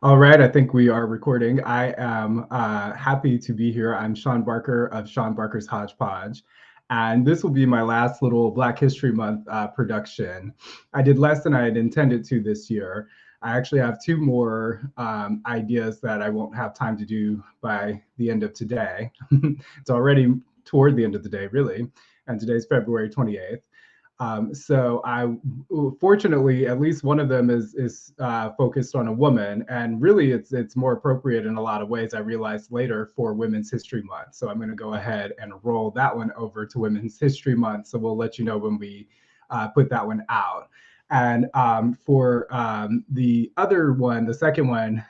All right, I think we are recording. I am happy to be here. I'm Sean Barker of Sean Barker's Hodgepodge, and this will be my last little Black History Month production. I did less than I had intended to this year. I actually have two more ideas that I won't have time to do by the end of today. It's already toward the end of the day, really, and today's February 28th. So I, fortunately, at least one of them is focused on a woman, and really, it's more appropriate in a lot of ways. I realized later for Women's History Month, so I'm going to go ahead and roll that one over to Women's History Month. So we'll let you know when we put that one out. And for the other one, the second one,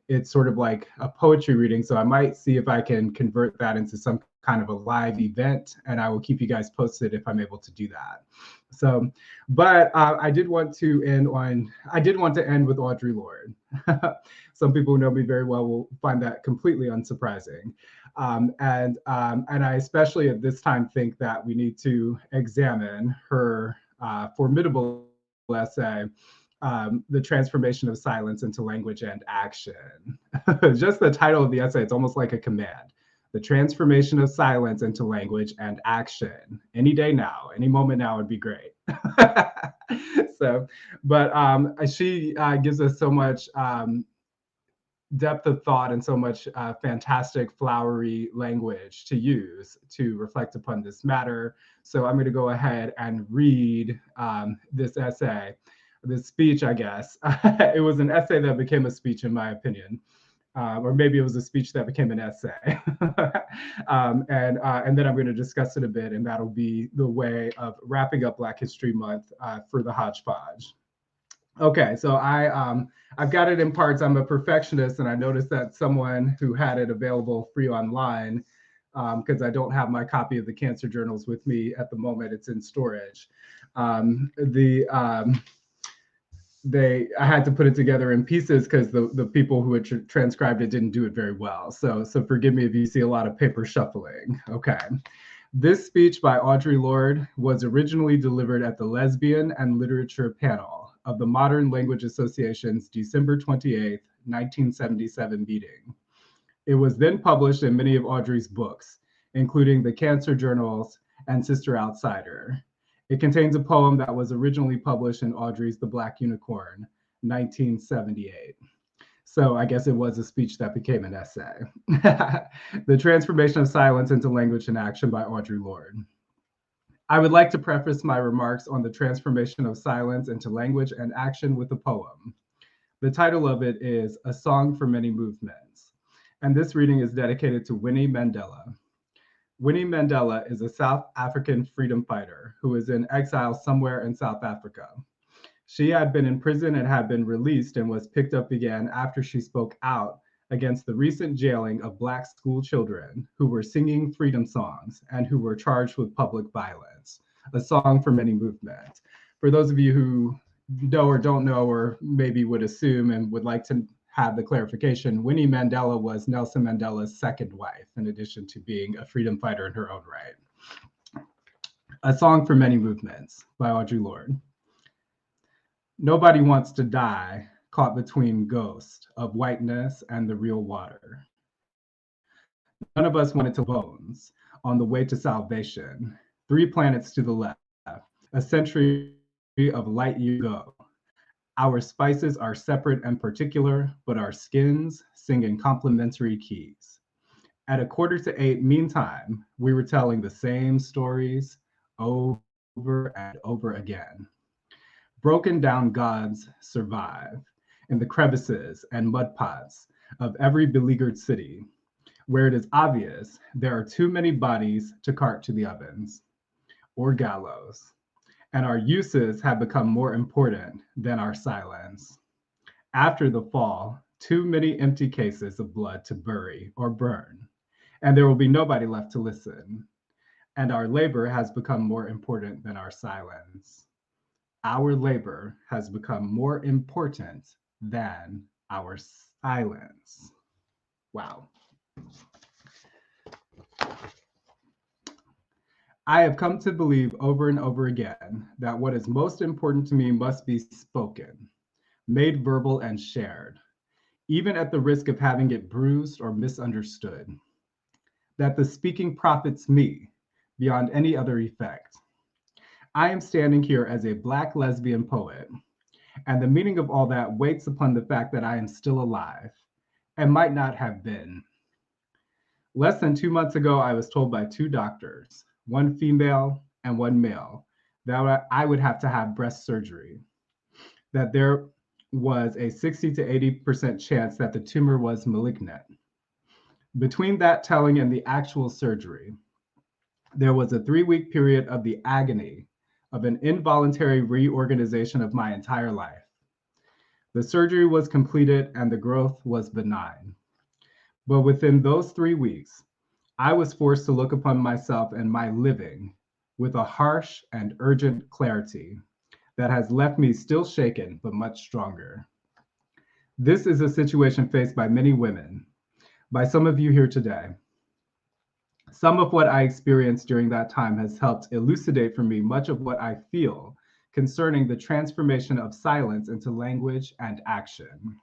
it's sort of like a poetry reading. So I might see if I can convert that into some kind of a live event, and I will keep you guys posted if I'm able to do that. So, but I did want to end with Audre Lorde. Some people who know me very well will find that completely unsurprising. And I especially at this time think that we need to examine her formidable essay, The Transformation of Silence into Language and Action. Just the title of the essay, it's almost like a command. The transformation of silence into language and action. Any day now, any moment now would be great. So, but she gives us so much depth of thought and so much fantastic flowery language to use to reflect upon this matter. So I'm going to go ahead and read this essay, this speech, I guess. It was an essay that became a speech, in my opinion. Or maybe it was a speech that became an essay. And then I'm going to discuss it a bit, and that'll be the way of wrapping up Black History Month for the Hodgepodge. Okay, so I've got it in parts. I'm a perfectionist, and I noticed that someone who had it available free online, because I don't have my copy of the Cancer Journals with me at the moment. It's in storage. I had to put it together in pieces because the people who had transcribed it didn't do it very well. So forgive me if you see a lot of paper shuffling. Okay. This speech by Audre Lorde was originally delivered at the Lesbian and Literature Panel of the Modern Language Association's December 28, 1977 meeting. It was then published in many of Audre's books, including the Cancer Journals and Sister Outsider. It contains a poem that was originally published in Audre's The Black Unicorn, 1978. So I guess it was a speech that became an essay. The Transformation of Silence into Language and Action by Audre Lorde. I would like to preface my remarks on the transformation of silence into language and action with a poem. The title of it is A Song for Many Movements, and this reading is dedicated to Winnie Mandela. Winnie Mandela is a South African freedom fighter who is in exile somewhere in South Africa. She had been in prison and had been released and was picked up again after she spoke out against the recent jailing of Black school children who were singing freedom songs and who were charged with public violence. A Song for Many Movement. For those of you who know or don't know, or maybe would assume and would like to have the clarification, Winnie Mandela was Nelson Mandela's second wife, in addition to being a freedom fighter in her own right. A Song for Many Movements by Audre Lorde. Nobody wants to die caught between ghosts of whiteness and the real water. None of us wanted to bones on the way to salvation, 3 planets to the left, a century of light years ago. Our spices are separate and particular, but our skins sing in complementary keys. At 7:45, meantime, we were telling the same stories over and over again. Broken down gods survive in the crevices and mud pots of every beleaguered city, where it is obvious there are too many bodies to cart to the ovens or gallows, and our uses have become more important than our silence. After the fall, too many empty cases of blood to bury or burn, and there will be nobody left to listen. And our labor has become more important than our silence. Our labor has become more important than our silence. Wow. I have come to believe over and over again that what is most important to me must be spoken, made verbal and shared. even at the risk of having it bruised or misunderstood. That the speaking profits me beyond any other effect. I am standing here as a Black lesbian poet, and the meaning of all that waits upon the fact that I am still alive and might not have been. Less than 2 months ago, I was told by two doctors, one female and one male, that I would have to have breast surgery, that there was a 60 to 80% chance that the tumor was malignant. Between that telling and the actual surgery, there was a 3-week period of the agony of an involuntary reorganization of my entire life. The surgery was completed and the growth was benign. But within those 3 weeks, I was forced to look upon myself and my living with a harsh and urgent clarity that has left me still shaken, but much stronger. This is a situation faced by many women, by some of you here today. Some of what I experienced during that time has helped elucidate for me much of what I feel concerning the transformation of silence into language and action.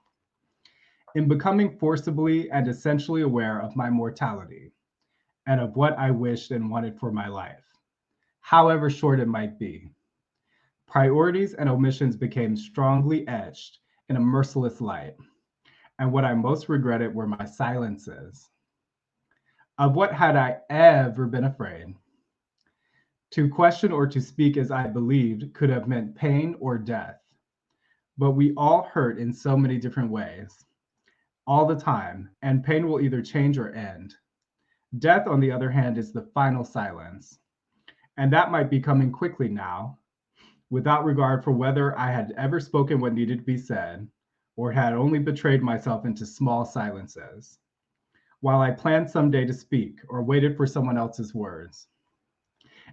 In becoming forcibly and essentially aware of my mortality and of what I wished and wanted for my life, however short it might be, priorities and omissions became strongly etched in a merciless light, and what I most regretted were my silences. Of what had I ever been afraid? To question or to speak as I believed could have meant pain or death, but we all hurt in so many different ways, all the time, and pain will either change or end. Death, on the other hand, is the final silence, and that might be coming quickly now, without regard for whether I had ever spoken what needed to be said, or had only betrayed myself into small silences, while I planned someday to speak or waited for someone else's words.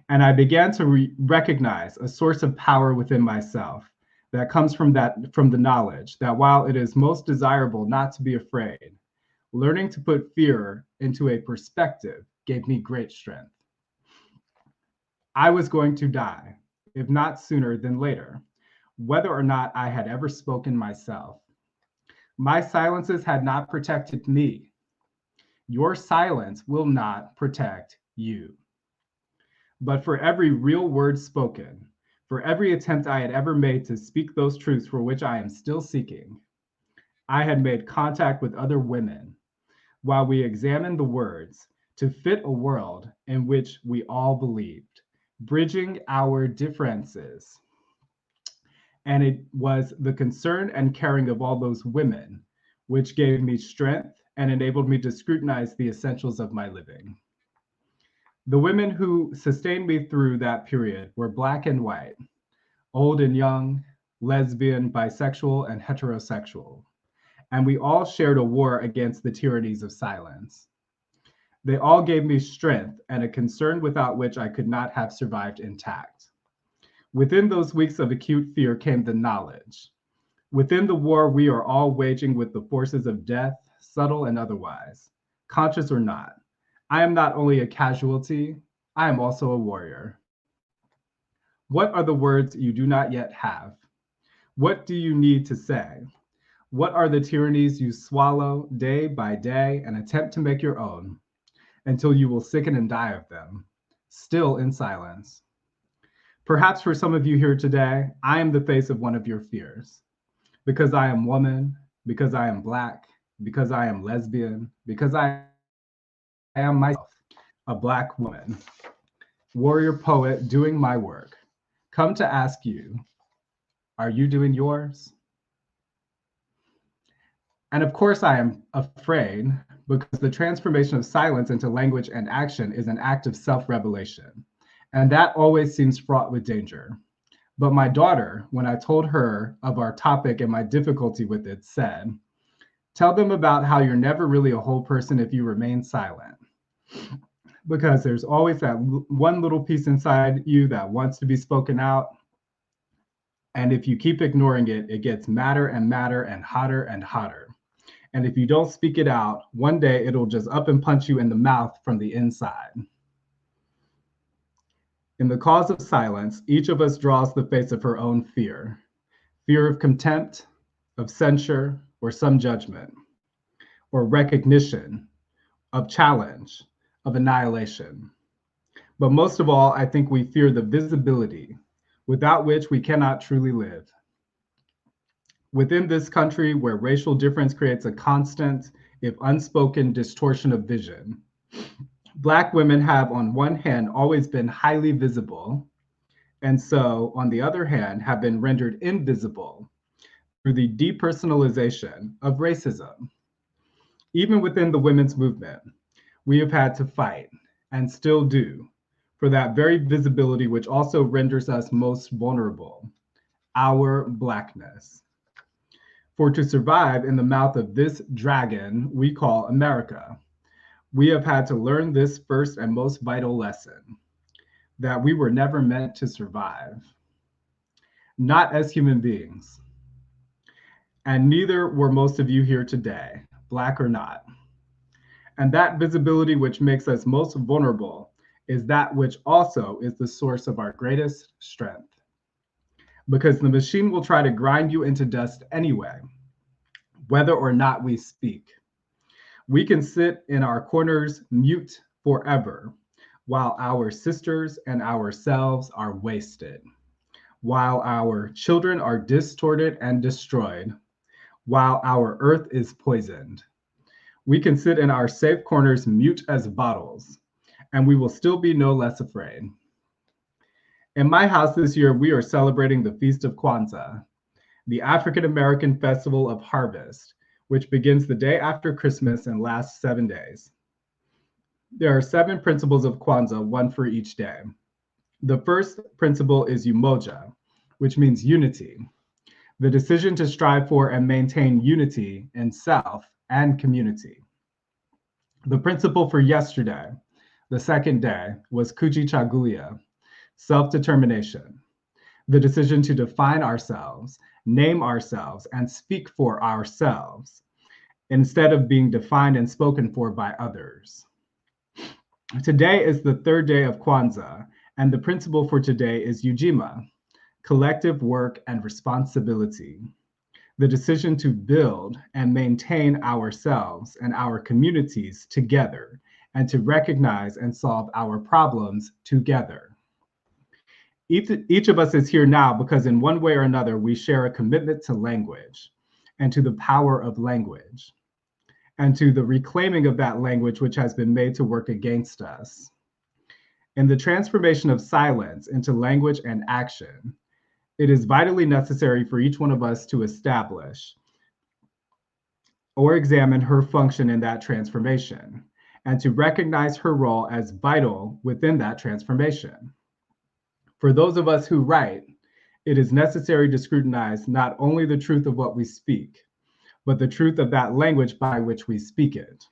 And I began to recognize a source of power within myself that comes from the knowledge that while it is most desirable not to be afraid, learning to put fear into a perspective gave me great strength. I was going to die, if not sooner than later, whether or not I had ever spoken myself. My silences had not protected me. Your silence will not protect you. But for every real word spoken, for every attempt I had ever made to speak those truths for which I am still seeking, I had made contact with other women while we examined the words to fit a world in which we all believed, bridging our differences. And it was the concern and caring of all those women which gave me strength and enabled me to scrutinize the essentials of my living. The women who sustained me through that period were Black and white, old and young, lesbian, bisexual, and heterosexual, and we all shared a war against the tyrannies of silence. They all gave me strength and a concern without which I could not have survived intact. Within those weeks of acute fear came the knowledge. Within the war we are all waging with the forces of death, subtle and otherwise, conscious or not, I am not only a casualty, I am also a warrior. What are the words you do not yet have? What do you need to say? What are the tyrannies you swallow day by day and attempt to make your own until you will sicken and die of them, still in silence? Perhaps for some of you here today, I am the face of one of your fears. Because I am woman, because I am Black, because I am lesbian, because I am myself, a Black woman, warrior poet doing my work, come to ask you, are you doing yours? And of course I am afraid because the transformation of silence into language and action is an act of self-revelation. And that always seems fraught with danger. But my daughter, when I told her of our topic and my difficulty with it, said, tell them about how you're never really a whole person if you remain silent. Because there's always that one little piece inside you that wants to be spoken out. And if you keep ignoring it, it gets madder and madder and hotter and hotter. And if you don't speak it out, one day it'll just up and punch you in the mouth from the inside. In the cause of silence, each of us draws the face of her own fear. Fear of contempt, of censure, or some judgment. or recognition, of challenge, of annihilation. But most of all, I think we fear the visibility, without which we cannot truly live. Within this country, where racial difference creates a constant, if unspoken, distortion of vision, Black women have, on one hand, always been highly visible, and so, on the other hand, have been rendered invisible through the depersonalization of racism. Even within the women's movement, we have had to fight, and still do, for that very visibility which also renders us most vulnerable, our Blackness. For to survive in the mouth of this dragon we call America, we have had to learn this first and most vital lesson, that we were never meant to survive, not as human beings. And neither were most of you here today, Black or not. And that visibility which makes us most vulnerable is that which also is the source of our greatest strength. Because the machine will try to grind you into dust anyway, whether or not we speak. We can sit in our corners mute forever, while our sisters and ourselves are wasted, while our children are distorted and destroyed, while our earth is poisoned. We can sit in our safe corners mute as bottles, and we will still be no less afraid. In my house this year, we are celebrating the Feast of Kwanzaa, the African American Festival of Harvest, which begins the day after Christmas and lasts 7 days. There are 7 principles of Kwanzaa, one for each day. The first principle is umoja, which means unity, the decision to strive for and maintain unity in self and community. The principle for yesterday, the second day, was kujichagulia, self-determination, the decision to define ourselves, name ourselves, and speak for ourselves, instead of being defined and spoken for by others. Today is the third day of Kwanzaa, and the principle for today is ujima, collective work and responsibility, the decision to build and maintain ourselves and our communities together, and to recognize and solve our problems together. Each of us is here now because in one way or another, we share a commitment to language and to the power of language and to the reclaiming of that language which has been made to work against us. In the transformation of silence into language and action, it is vitally necessary for each one of us to establish or examine her function in that transformation and to recognize her role as vital within that transformation. For those of us who write, it is necessary to scrutinize not only the truth of what we speak, but the truth of that language by which we speak it.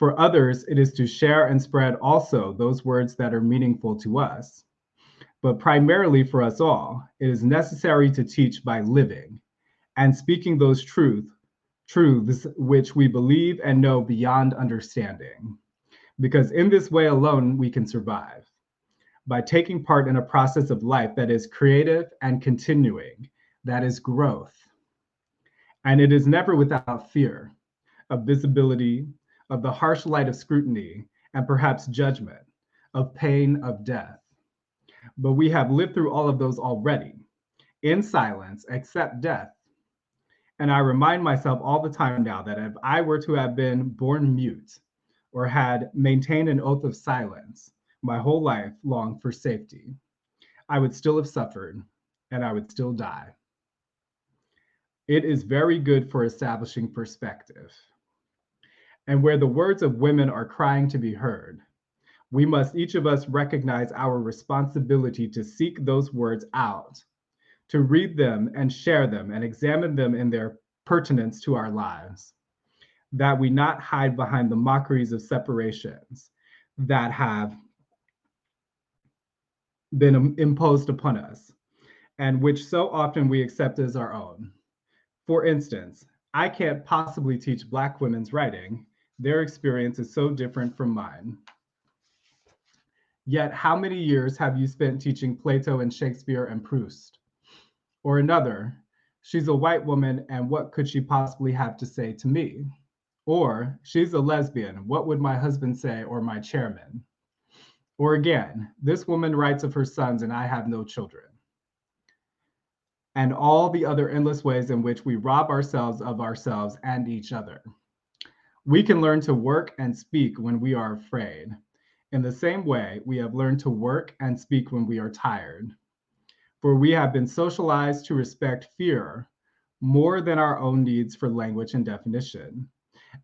For others, it is to share and spread also those words that are meaningful to us. But primarily for us all, it is necessary to teach by living and speaking those truths which we believe and know beyond understanding. Because in this way alone, we can survive. By taking part in a process of life that is creative and continuing, that is growth. And it is never without fear of visibility, of the harsh light of scrutiny, and perhaps judgment, of pain, of death. But we have lived through all of those already, in silence, except death. And I remind myself all the time now that if I were to have been born mute or had maintained an oath of silence my whole life long for safety, I would still have suffered and I would still die. It is very good for establishing perspective. And where the words of women are crying to be heard, we must each of us recognize our responsibility to seek those words out, to read them and share them and examine them in their pertinence to our lives, that we not hide behind the mockeries of separations that have been imposed upon us and which so often we accept as our own. For instance, I can't possibly teach Black women's writing. Their experience is so different from mine. Yet, how many years have you spent teaching Plato and Shakespeare and Proust? Or another, she's a white woman, and what could she possibly have to say to me? Or she's a lesbian. What would my husband say, or my chairman? Or again, this woman writes of her sons and I have no children. And all the other endless ways in which we rob ourselves of ourselves and each other. We can learn to work and speak when we are afraid. In the same way, we have learned to work and speak when we are tired. For we have been socialized to respect fear more than our own needs for language and definition.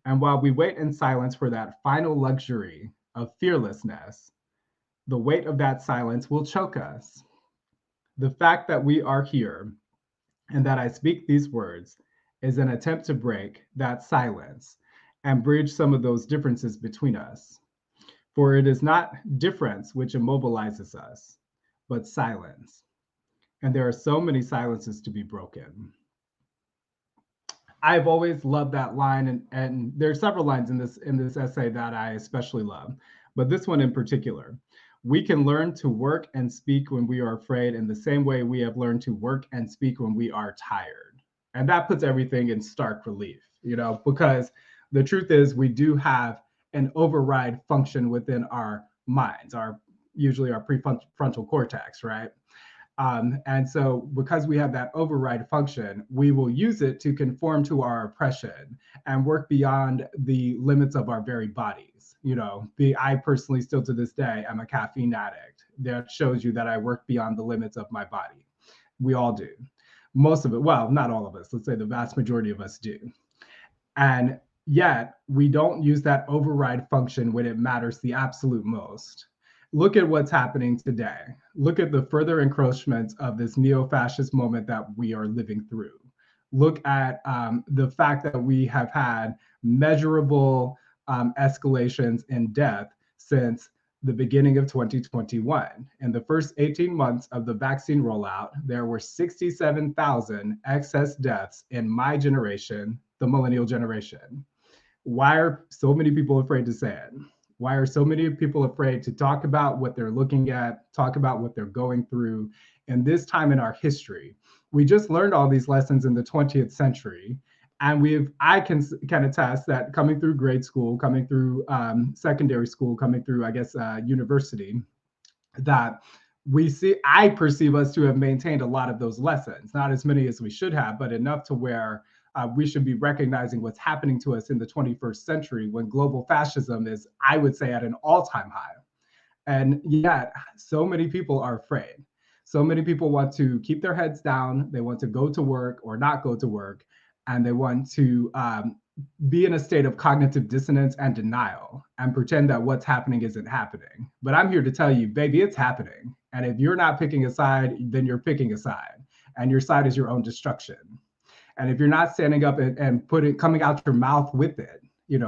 And while we wait in silence for that final luxury of fearlessness, the weight of that silence will choke us. The fact that we are here and that I speak these words is an attempt to break that silence and bridge some of those differences between us. For it is not difference which immobilizes us, but silence. And there are so many silences to be broken. I've always loved that line, and there are several lines in this essay that I especially love, but this one in particular. We can learn to work and speak when we are afraid in the same way we have learned to work and speak when we are tired. And that puts everything in stark relief, because the truth is we do have an override function within our minds, usually our prefrontal cortex, right? And so because we have that override function, we will use it to conform to our oppression and work beyond the limits of our very bodies. I personally still to this day am a caffeine addict. That shows you that I work beyond the limits of my body. We all do. Most of it, well, not all of us, let's say the vast majority of us do. And yet we don't use that override function when it matters the absolute most. Look at what's happening today. Look at the further encroachments of this neo-fascist moment that we are living through. Look at the fact that we have had measurable escalations in death since the beginning of 2021. In the first 18 months of the vaccine rollout, there were 67,000 excess deaths in my generation, the millennial generation. Why are so many people afraid to say it? Why are so many people afraid to talk about what they're looking at, talk about what they're going through in this time in our history? We just learned all these lessons in the 20th century. And I can attest that coming through grade school, coming through secondary school, coming through, university, that I perceive us to have maintained a lot of those lessons, not as many as we should have, but enough to where we should be recognizing what's happening to us in the 21st century when global fascism is, I would say, at an all-time high. And yet, so many people are afraid. So many people want to keep their heads down. They want to go to work or not go to work. And they want to be in a state of cognitive dissonance and denial and pretend that what's happening isn't happening. But I'm here to tell you, baby, it's happening. And if you're not picking a side, then you're picking a side. And your side is your own destruction. And if you're not standing up and coming out your mouth with it,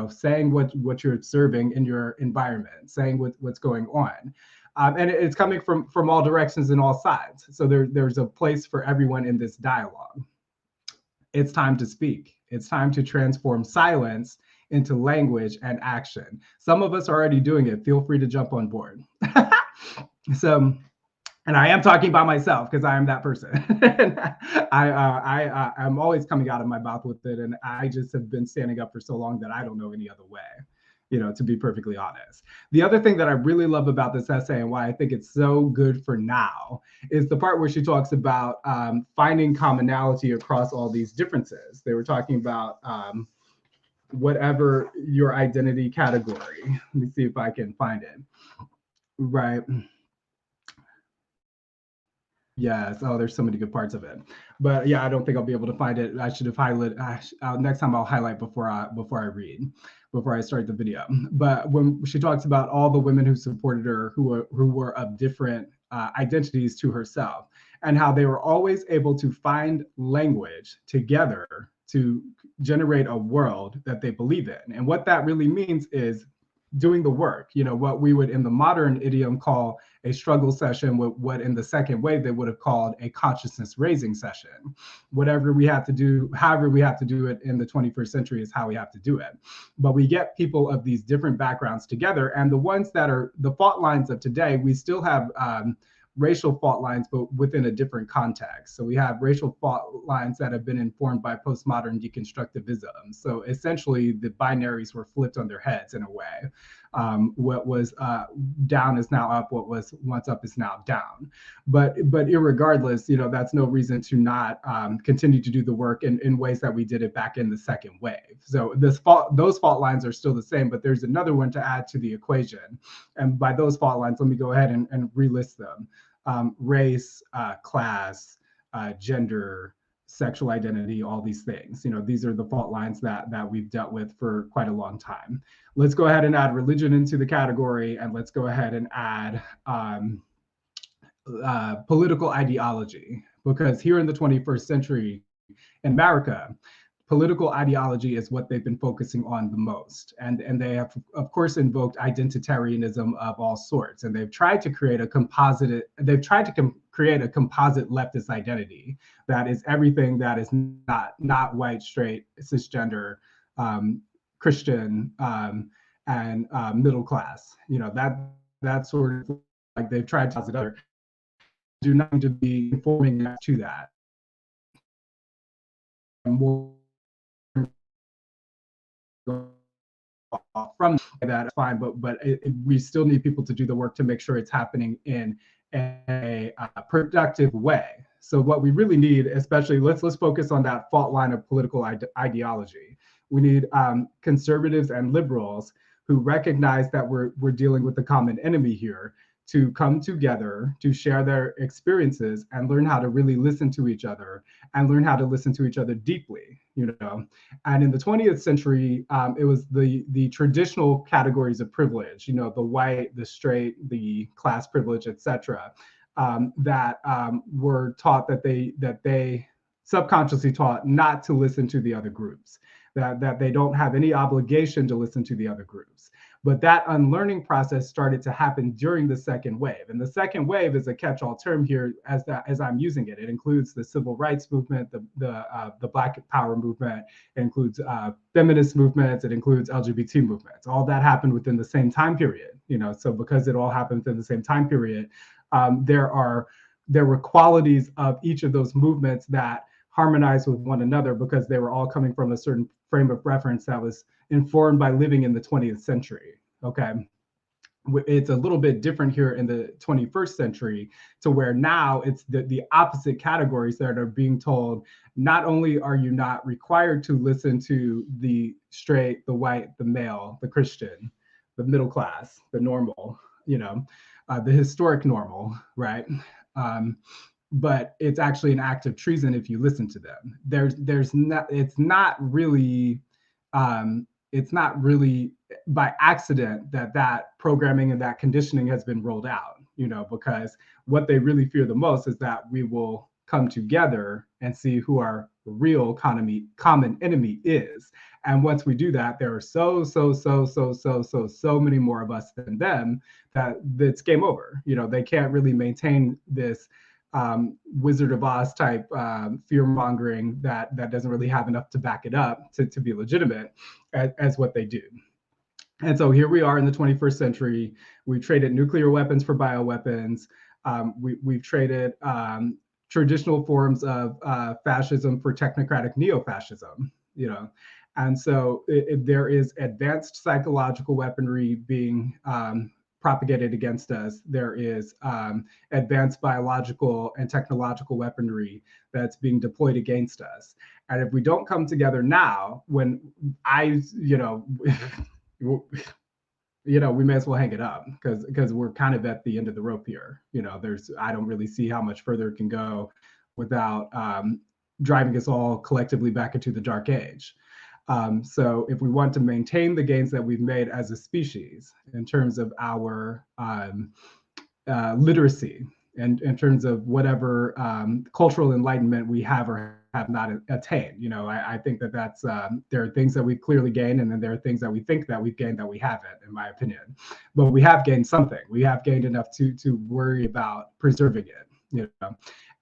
saying what you're observing in your environment, saying what's going on. And it's coming from all directions and all sides. So there's a place for everyone in this dialogue. It's time to speak. It's time to transform silence into language and action. Some of us are already doing it. Feel free to jump on board. So, and I am talking about myself because I am that person. I'm always coming out of my mouth with it. And I just have been standing up for so long that I don't know any other way, to be perfectly honest. The other thing that I really love about this essay and why I think it's so good for now is the part where she talks about finding commonality across all these differences. They were talking about whatever your identity category. Let me see if I can find it. Right. Yes. Oh, there's so many good parts of it. But yeah, I don't think I'll be able to find it. I should have highlighted. Next time I'll highlight before I start the video. But when she talks about all the women who supported her, who were of different identities to herself, and how they were always able to find language together to generate a world that they believe in. And what that really means is doing the work, what we would in the modern idiom call a struggle session, what in the second wave they would have called a consciousness raising session. Whatever we have to do, however we have to do it in the 21st century is how we have to do it. But we get people of these different backgrounds together, and the ones that are the fault lines of today, we still have racial fault lines, but within a different context. So we have racial fault lines that have been informed by postmodern deconstructivism. So essentially, the binaries were flipped on their heads in a way. What was down is now up. What was once up is now down. But irregardless, that's no reason to not continue to do the work in ways that we did it back in the second wave. So those fault lines are still the same, but there's another one to add to the equation. And by those fault lines, let me go ahead and relist them: race, class, gender, sexual identity, all these things. These are the fault lines that we've dealt with for quite a long time. Let's go ahead and add religion into the category, and let's go ahead and add political ideology, because here in the 21st century in America, political ideology is what they've been focusing on the most. And they have, of course, invoked identitarianism of all sorts. And they've tried to create a composite leftist identity that is everything that is not white, straight, cisgender, Christian, and middle class. That sort of, like, they've tried to cause it other. Do not need to be informing to that. More from that, fine, but we still need people to do the work to make sure it's happening in a productive way. So what we really need, especially, let's focus on that fault line of political ideology. We need conservatives and liberals who recognize that we're dealing with a common enemy here, to come together, to share their experiences and learn how to really listen to each other, and learn how to listen to each other deeply, And in the 20th century, it was the traditional categories of privilege, the white, the straight, the class privilege, etc., that were taught, that they subconsciously taught not to listen to the other groups, that they don't have any obligation to listen to the other groups. But that unlearning process started to happen during the second wave. And the second wave is a catch-all term here as I'm using it. It includes the civil rights movement, the Black Power movement, it includes feminist movements, it includes LGBT movements. All that happened within the same time period. So because it all happened within the same time period, there were qualities of each of those movements that harmonize with one another, because they were all coming from a certain frame of reference that was informed by living in the 20th century. Okay. It's a little bit different here in the 21st century, to where now it's the opposite categories that are being told. Not only are you not required to listen to the straight, the white, the male, the Christian, the middle class, the normal, the historic normal, right? But it's actually an act of treason if you listen to them. It's not really by accident that programming and that conditioning has been rolled out, because what they really fear the most is that we will come together and see who our real common enemy is. And once we do that, there are so many more of us than them that it's game over. They can't really maintain this Wizard of Oz type fear mongering that doesn't really have enough to back it up to be legitimate as what they do. And so here we are in the 21st century. We've traded nuclear weapons for bioweapons. We've traded traditional forms of fascism for technocratic neo-fascism, And so there is advanced psychological weaponry being propagated against us. There is advanced biological and technological weaponry that's being deployed against us. And if we don't come together now, when we may as well hang it up, because we're kind of at the end of the rope here. I don't really see how much further it can go without driving us all collectively back into the dark age. So if we want to maintain the gains that we've made as a species in terms of our literacy, and in terms of whatever cultural enlightenment we have or have not attained, I think that's there are things that we've clearly gained, and then there are things that we think that we've gained that we haven't, in my opinion. But we have gained something. We have gained enough to worry about preserving it,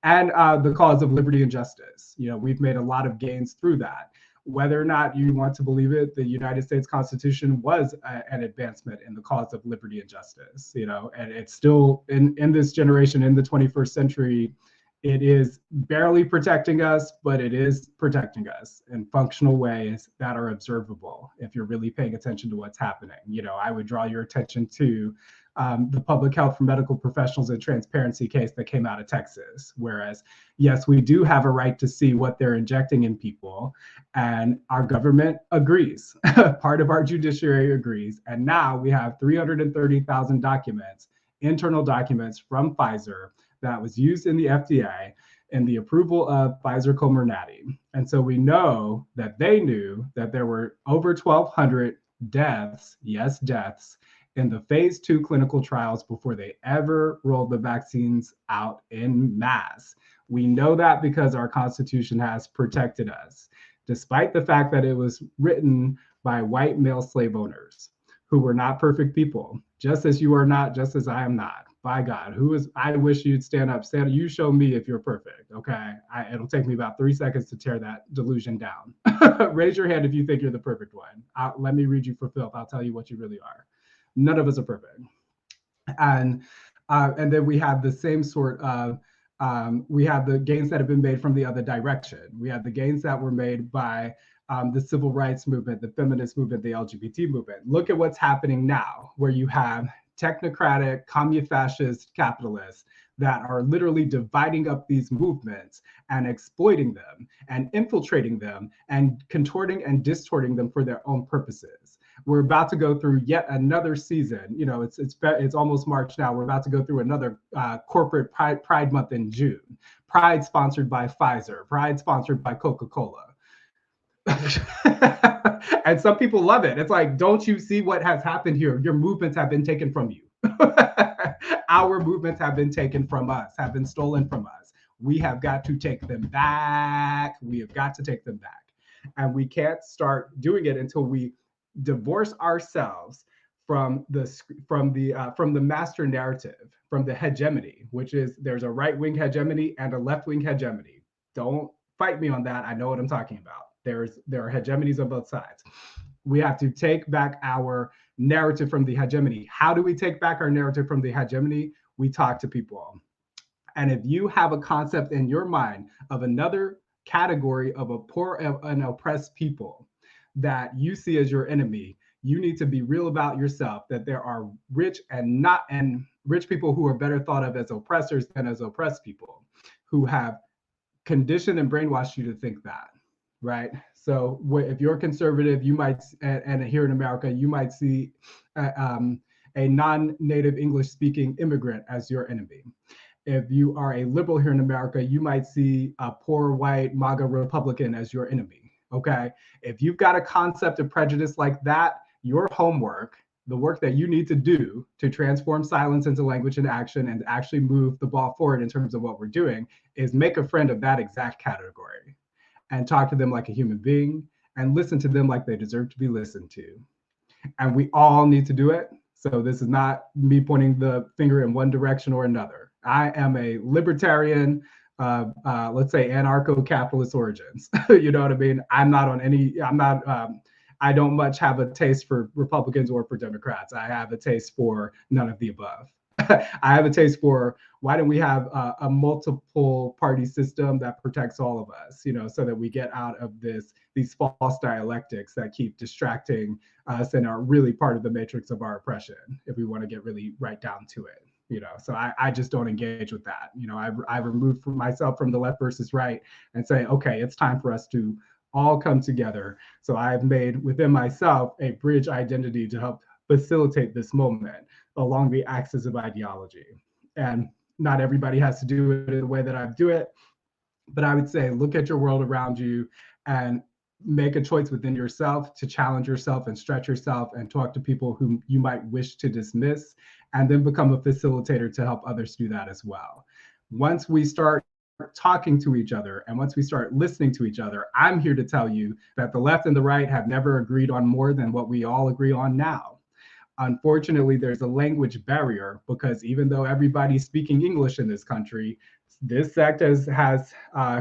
and the cause of liberty and justice. We've made a lot of gains through that. whether or not you want to believe it, the United States Constitution was an advancement in the cause of liberty and justice, and it's still in this generation, in the 21st century, it is barely protecting us, but it is protecting us in functional ways that are observable if you're really paying attention to what's happening. I would draw your attention to the public health for medical professionals and transparency case that came out of Texas. Whereas, yes, we do have a right to see what they're injecting in people, and our government agrees. Part of our judiciary agrees. And now we have 330,000 documents, internal documents from Pfizer that was used in the FDA in the approval of Pfizer Comirnaty. And so we know that they knew that there were over 1,200 deaths, yes, deaths, in the phase 2 clinical trials before they ever rolled the vaccines out en masse. We know that because our Constitution has protected us, despite the fact that it was written by white male slave owners who were not perfect people, just as you are not, just as I am not. By God, I wish you'd stand up. You show me if you're perfect, okay? It'll take me about 3 seconds to tear that delusion down. Raise your hand if you think you're the perfect one. Let me read you for filth. I'll tell you what you really are. None of us are perfect. And then we have the same sort of, we have the gains that have been made from the other direction. We have the gains that were made by the civil rights movement, the feminist movement, the LGBT movement. Look at what's happening now, where you have technocratic, communist-fascist capitalists that are literally dividing up these movements and exploiting them and infiltrating them and contorting and distorting them for their own purposes. We're about to go through yet another season. It's almost March now. We're about to go through another corporate Pride Month in June. Pride sponsored by Pfizer. Pride sponsored by Coca-Cola. And some people love it. It's like, don't you see what has happened here? Your movements have been taken from you. Our movements have been taken from us, have been stolen from us. We have got to take them back. We have got to take them back. And we can't start doing it until we divorce ourselves from the master narrative, from the hegemony, which is there's a right-wing hegemony and a left-wing hegemony. Don't fight me on that. I know what I'm talking about. There are hegemonies on both sides. We have to take back our narrative from the hegemony. How do we take back our narrative from the hegemony? We talk to people. And if you have a concept in your mind of another category of a poor and oppressed people that you see as your enemy, you need to be real about yourself, that there are rich people who are better thought of as oppressors than as oppressed people, who have conditioned and brainwashed you to think that. Right. So if you're conservative, you might, and here in America, you might see a non-native English speaking immigrant as your enemy. If you are a liberal here in America, you might see a poor white MAGA Republican as your enemy. Okay. If you've got a concept of prejudice like that, your homework, the work that you need to do to transform silence into language and action and actually move the ball forward in terms of what we're doing, is make a friend of that exact category. And talk to them like a human being and listen to them like they deserve to be listened to. And we all need to do it. So this is not me pointing the finger in one direction or another. I am a libertarian, let's say anarcho-capitalist origins. You know what I mean? I don't much have a taste for Republicans or for Democrats. I have a taste for none of the above. I have a taste for, why don't we have a multiple party system that protects all of us, so that we get out of these false dialectics that keep distracting us and are really part of the matrix of our oppression, if we want to get really right down to it. So I just don't engage with that. I've removed myself from the left versus right and say, okay, it's time for us to all come together. So I've made within myself a bridge identity to help facilitate this moment along the axis of ideology. And not everybody has to do it in the way that I do it, but I would say look at your world around you and make a choice within yourself to challenge yourself and stretch yourself and talk to people whom you might wish to dismiss, and then become a facilitator to help others do that as well. Once we start talking to each other and once we start listening to each other, I'm here to tell you that the left and the right have never agreed on more than what we all agree on now. Unfortunately, there's a language barrier because even though everybody's speaking English in this country, This sect has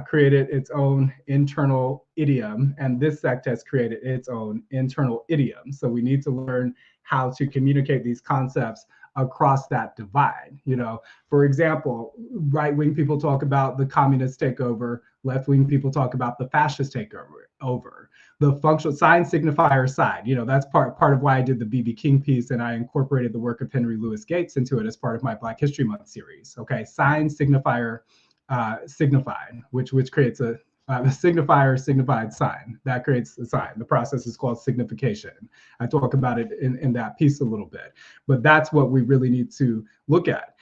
created its own internal idiom, and this sect has created its own internal idiom. So we need to learn how to communicate these concepts across that divide. For example, right-wing people talk about the communist takeover, left-wing people talk about the fascist takeover. The functional sign signifier side, that's part of why I did the B.B. King piece, and I incorporated the work of Henry Louis Gates into it as part of my Black History Month series. Okay, sign signifier signified, which creates a signifier signified sign that creates a sign. The process is called signification. I talk about it in that piece a little bit, but that's what we really need to look at.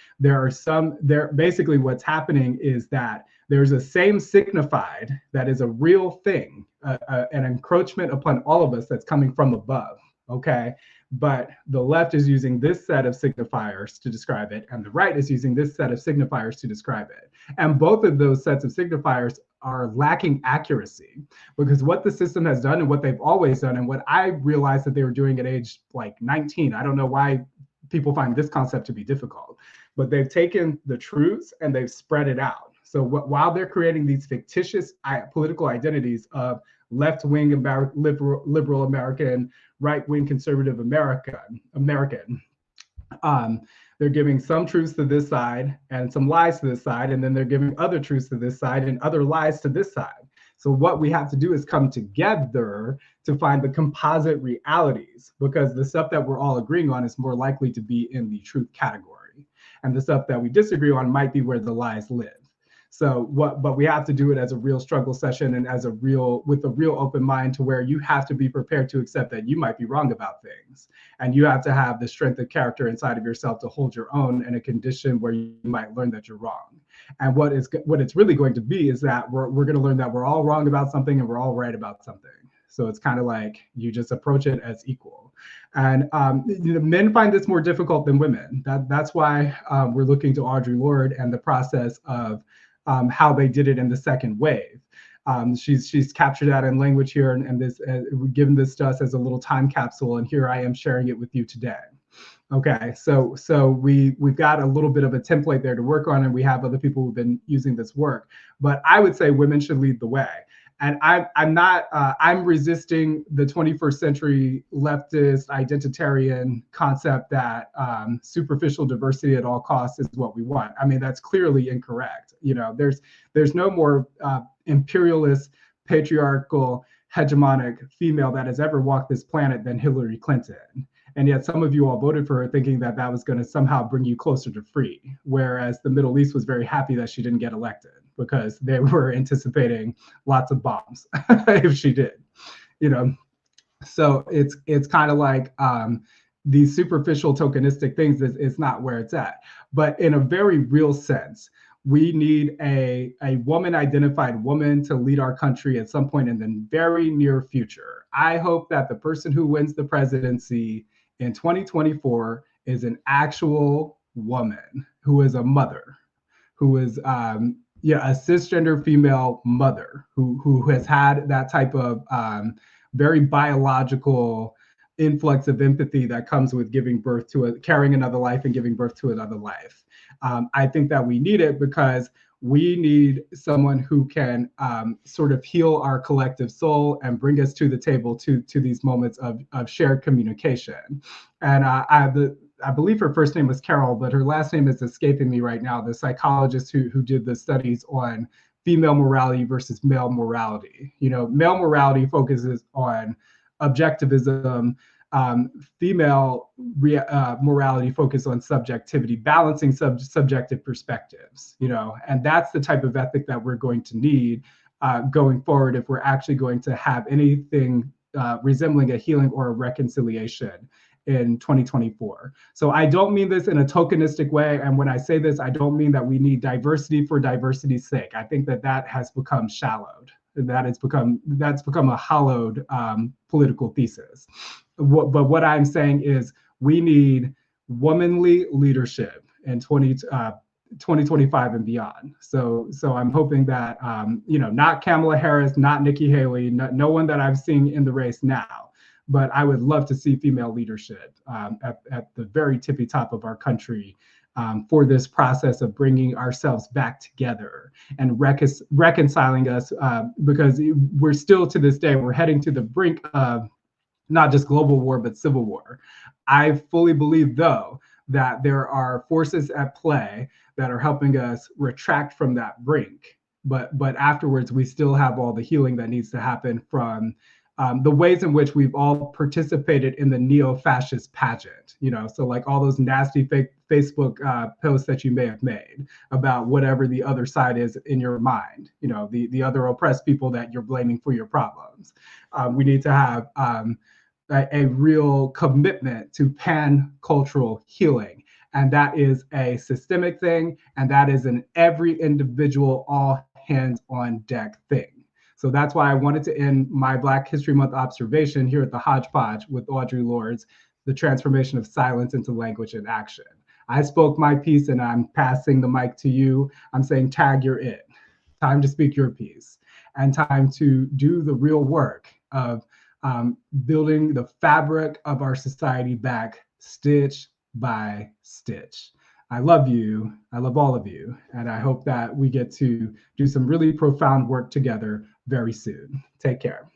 Basically what's happening is that there's a same signified that is a real thing, an encroachment upon all of us that's coming from above, okay? But the left is using this set of signifiers to describe it, and the right is using this set of signifiers to describe it. And both of those sets of signifiers are lacking accuracy, because what the system has done and what they've always done, and what I realized that they were doing at age like 19, I don't know why people find this concept to be difficult, but they've taken the truths and they've spread it out. So while they're creating these fictitious political identities of left-wing liberal American, right-wing conservative American, they're giving some truths to this side and some lies to this side, and then they're giving other truths to this side and other lies to this side. So what we have to do is come together to find the composite realities, because the stuff that we're all agreeing on is more likely to be in the truth category, and the stuff that we disagree on might be where the lies live. But we have to do it as a real struggle session and with a real open mind, to where you have to be prepared to accept that you might be wrong about things. And you have to have the strength of character inside of yourself to hold your own in a condition where you might learn that you're wrong. And what it's really going to be is that we're going to learn that we're all wrong about something and we're all right about something. So it's kind of like you just approach it as equal. And men find this more difficult than women. That's why we're looking to Audre Lorde and the process of how they did it in the second wave. She's captured that in language here, and this given this to us as a little time capsule, and here I am sharing it with you today. Okay, so we've got a little bit of a template there to work on, and we have other people who've been using this work. But I would say women should lead the way. And I'm resisting the 21st century leftist identitarian concept that superficial diversity at all costs is what we want. I mean, that's clearly incorrect. There's no more imperialist, patriarchal, hegemonic female that has ever walked this planet than Hillary Clinton. And yet some of you all voted for her thinking that that was going to somehow bring you closer to free, whereas the Middle East was very happy that she didn't get elected, because they were anticipating lots of bombs if she did, So it's kind of like these superficial tokenistic things is not where it's at. But in a very real sense, we need a woman-identified woman to lead our country at some point in the very near future. I hope that the person who wins the presidency in 2024 is an actual woman who is a mother, who is a cisgender female mother who has had that type of very biological influx of empathy that comes with giving birth to carrying another life and giving birth to another life. I think that we need it because we need someone who can sort of heal our collective soul and bring us to the table to these moments of shared communication. And I believe her first name was Carol, but her last name is escaping me right now. The psychologist who did the studies on female morality versus male morality. Male morality focuses on objectivism. Female morality focuses on subjectivity, balancing subjective perspectives, and that's the type of ethic that we're going to need going forward if we're actually going to have anything resembling a healing or a reconciliation in 2024. So I don't mean this in a tokenistic way. And when I say this, I don't mean that we need diversity for diversity's sake. I think that has become shallowed. That's become a hollowed political thesis. But what I'm saying is we need womanly leadership in 2025 and beyond. So I'm hoping that, not Kamala Harris, not Nikki Haley, no one that I've seen in the race now, but I would love to see female leadership at the very tippy top of our country for this process of bringing ourselves back together and reconciling us, because we're still to this day, we're heading to the brink of not just global war, but civil war. I fully believe, though, that there are forces at play that are helping us retract from that brink. But afterwards, we still have all the healing that needs to happen from the ways in which we've all participated in the neo-fascist pageant. So like all those nasty fake Facebook posts that you may have made about whatever the other side is in your mind. The other oppressed people that you're blaming for your problems. We need to have a real commitment to pan-cultural healing. And that is a systemic thing, and that is an every individual, all hands on deck thing. So that's why I wanted to end my Black History Month observation here at the Hodgepodge with Audre Lorde's The Transformation of Silence into Language and Action. I spoke my piece and I'm passing the mic to you. I'm saying tag, you're it. Time to speak your piece and time to do the real work of building the fabric of our society back stitch by stitch. I love you. I love all of you. And I hope that we get to do some really profound work together very soon. Take care.